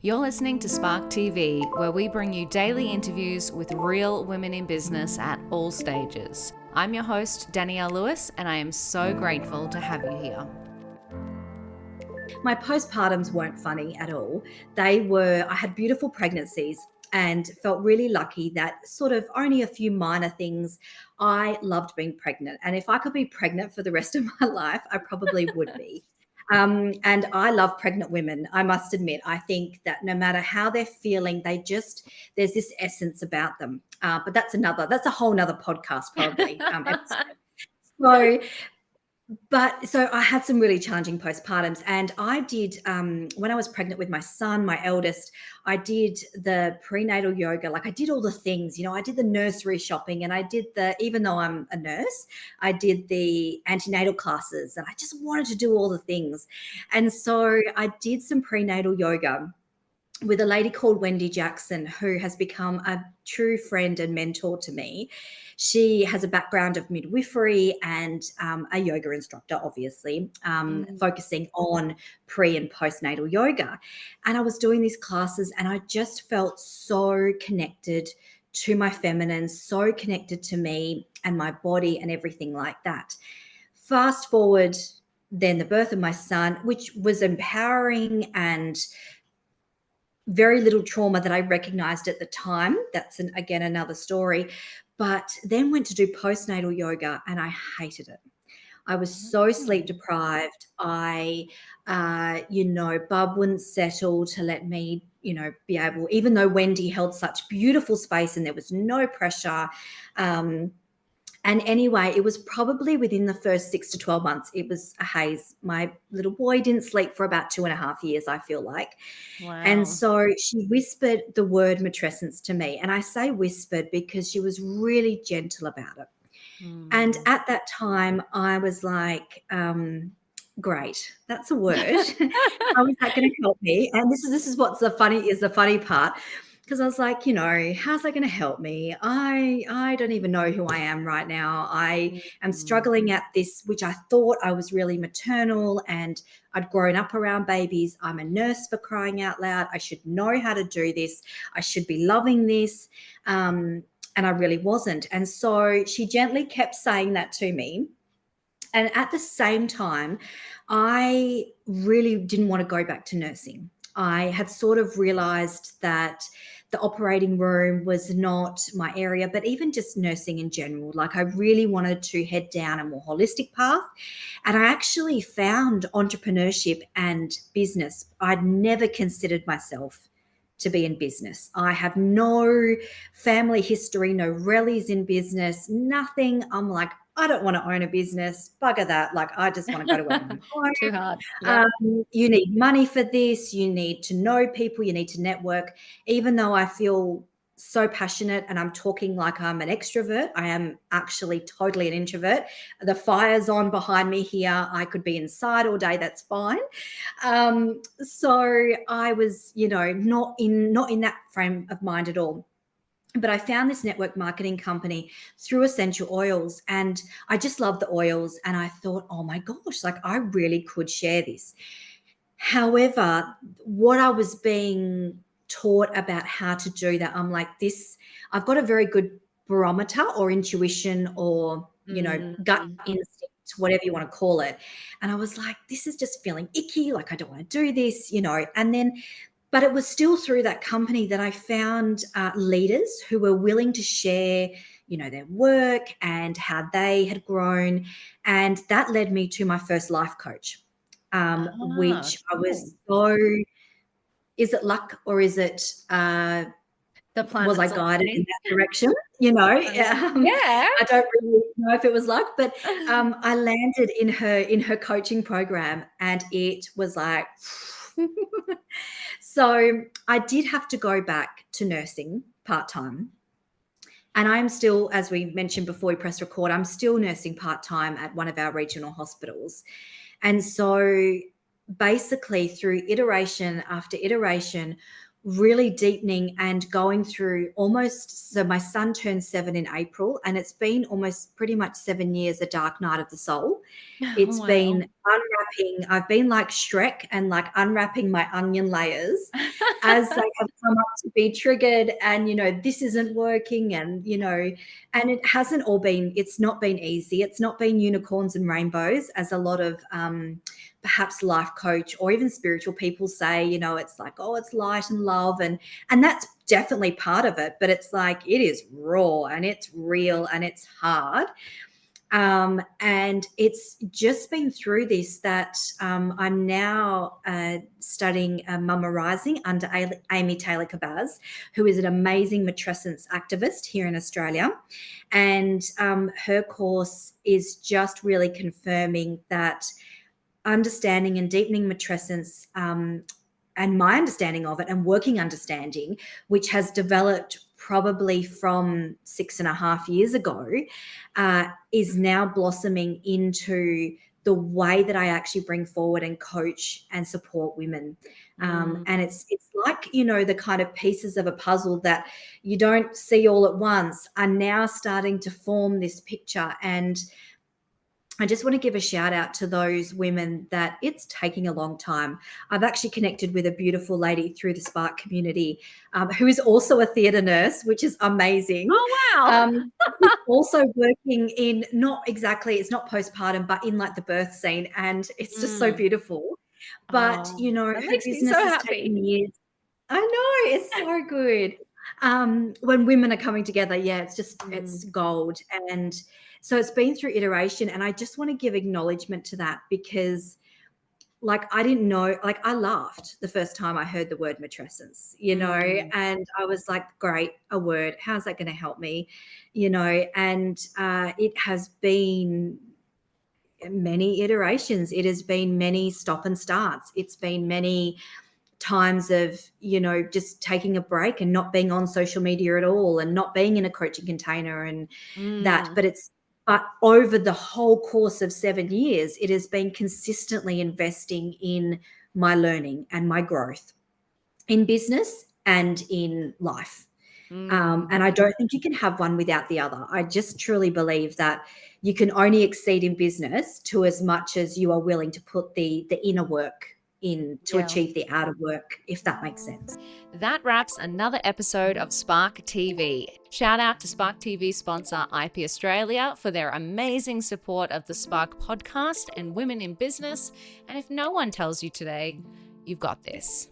You're listening to Spark TV, where we bring you daily interviews with real women in business at all stages. I'm your host, Danielle Lewis, and I am so grateful to have you here. My postpartums weren't funny at all. I had beautiful pregnancies and felt really lucky that sort of only a few minor things. I loved being pregnant. And if I could be pregnant for the rest of my life, I probably would be. And I love pregnant women. I must admit, I think that no matter how they're feeling, there's this essence about them. But that's a whole nother podcast probably. So, so I had some really challenging postpartums, and I did when I was pregnant with my son, my eldest, I did the prenatal yoga. Like I did all the things, I did the nursery shopping, and I did even though I'm a nurse, I did the antenatal classes, and I just wanted to do all the things. And so I did some prenatal yoga with a lady called Wendy Jackson, who has become a true friend and mentor to me. She has a background of midwifery and a yoga instructor, obviously, focusing on pre and postnatal yoga. And I was doing these classes and I just felt so connected to my feminine, so connected to me and my body and everything like that. Fast forward, then the birth of my son, which was empowering and very little trauma that I recognized at the time. That's again another story. But then went to do postnatal yoga and I hated it. I was so sleep deprived. Bub wouldn't settle to let me, be able, even though Wendy held such beautiful space and there was no pressure. And anyway, it was probably within the first 6 to 12 months, it was a haze. My little boy didn't sleep for about 2.5 years, I feel like. Wow. And so she whispered the word matrescence to me. And I say whispered because she was really gentle about it. And at that time, I was like, great, that's a word. How is that going to help me? And this is what's the funny part. Because I was like, how's that going to help me? I don't even know who I am right now. I am struggling at this, which I thought I was really maternal and I'd grown up around babies. I'm a nurse, for crying out loud. I should know how to do this. I should be loving this. And I really wasn't. And so she gently kept saying that to me. And at the same time, I really didn't want to go back to nursing. I had sort of realized that the operating room was not my area, but even just nursing in general. Like I really wanted to head down a more holistic path. And I actually found entrepreneurship and business. I'd never considered myself to be in business. I have no family history, no rallies in business, nothing. I'm like, I don't want to own a business. Bugger that. Like, I just want to go to work from home. Too hard. Yep. You need money for this. You need to know people. You need to network. Even though I feel so passionate and I'm talking like I'm an extrovert, I am actually totally an introvert. The fire's on behind me here. I could be inside all day. That's fine. So I was, not in that frame of mind at all. But I found this network marketing company through essential oils and I just love the oils. And I thought, oh my gosh, like I really could share this. However, what I was being taught about how to do that, I'm like, I've got a very good barometer or intuition or, gut instinct, whatever you want to call it. And I was like, this is just feeling icky. Like I don't want to do this, but it was still through that company that I found leaders who were willing to share, their work and how they had grown. And that led me to my first life coach, which I was so, is it luck or is it, was I guided in that direction? Yeah. I don't really know if it was luck, but I landed in her coaching program and it was like, so I did have to go back to nursing part-time. And I'm still, as we mentioned before we press record, I'm still nursing part-time at one of our regional hospitals. And so basically through iteration after iteration, really deepening and going through almost, so my son turned 7 in April, and it's been almost pretty much 7 years, a dark night of the soul. It's Wow. been unwrapping. I've been like Shrek and like unwrapping my onion layers as they have come up to be triggered, and this isn't working, and and it hasn't all been, it's not been easy. It's not been unicorns and rainbows, as a lot of perhaps life coach or even spiritual people say. It's like, oh, it's light and love, and that's definitely part of it, but it's like, it is raw and it's real and it's hard. And it's just been through this that I'm now studying Mama Rising under Amy Taylor Kabaz, who is an amazing matrescence activist here in Australia. And her course is just really confirming that understanding and deepening matrescence, and my understanding of it and working understanding, which has developed probably from 6.5 years ago, is now blossoming into the way that I actually bring forward and coach and support women. And it's like, the kind of pieces of a puzzle that you don't see all at once are now starting to form this picture. And I just want to give a shout out to those women that it's taking a long time. I've actually connected with a beautiful lady through the Spark community, who is also a theatre nurse, which is amazing. Oh, wow. Also working in, not exactly, it's not postpartum, but in like the birth scene. And it's just so beautiful. But, Oh, that her makes me so business has happy. taken years. I know, it's so good. When women are coming together, yeah, it's gold. And so it's been through iteration, and I just want to give acknowledgement to that, because like, I didn't know, like, I laughed the first time I heard the word matrescence, and I was like, great, a word, how's that going to help me? And it has been many iterations. It has been many stop and starts. It's been many times of just taking a break and not being on social media at all, and not being in a coaching container, and that. But over the whole course of 7 years, it has been consistently investing in my learning and my growth in business and in life. And I don't think you can have one without the other. I just truly believe that you can only exceed in business to as much as you are willing to put the inner work in to Yeah. achieve the outer work, if that makes sense. That wraps another episode of Spark TV. Shout out to Spark TV sponsor IP Australia for their amazing support of the Spark podcast and women in business. And if no one tells you today, you've got this.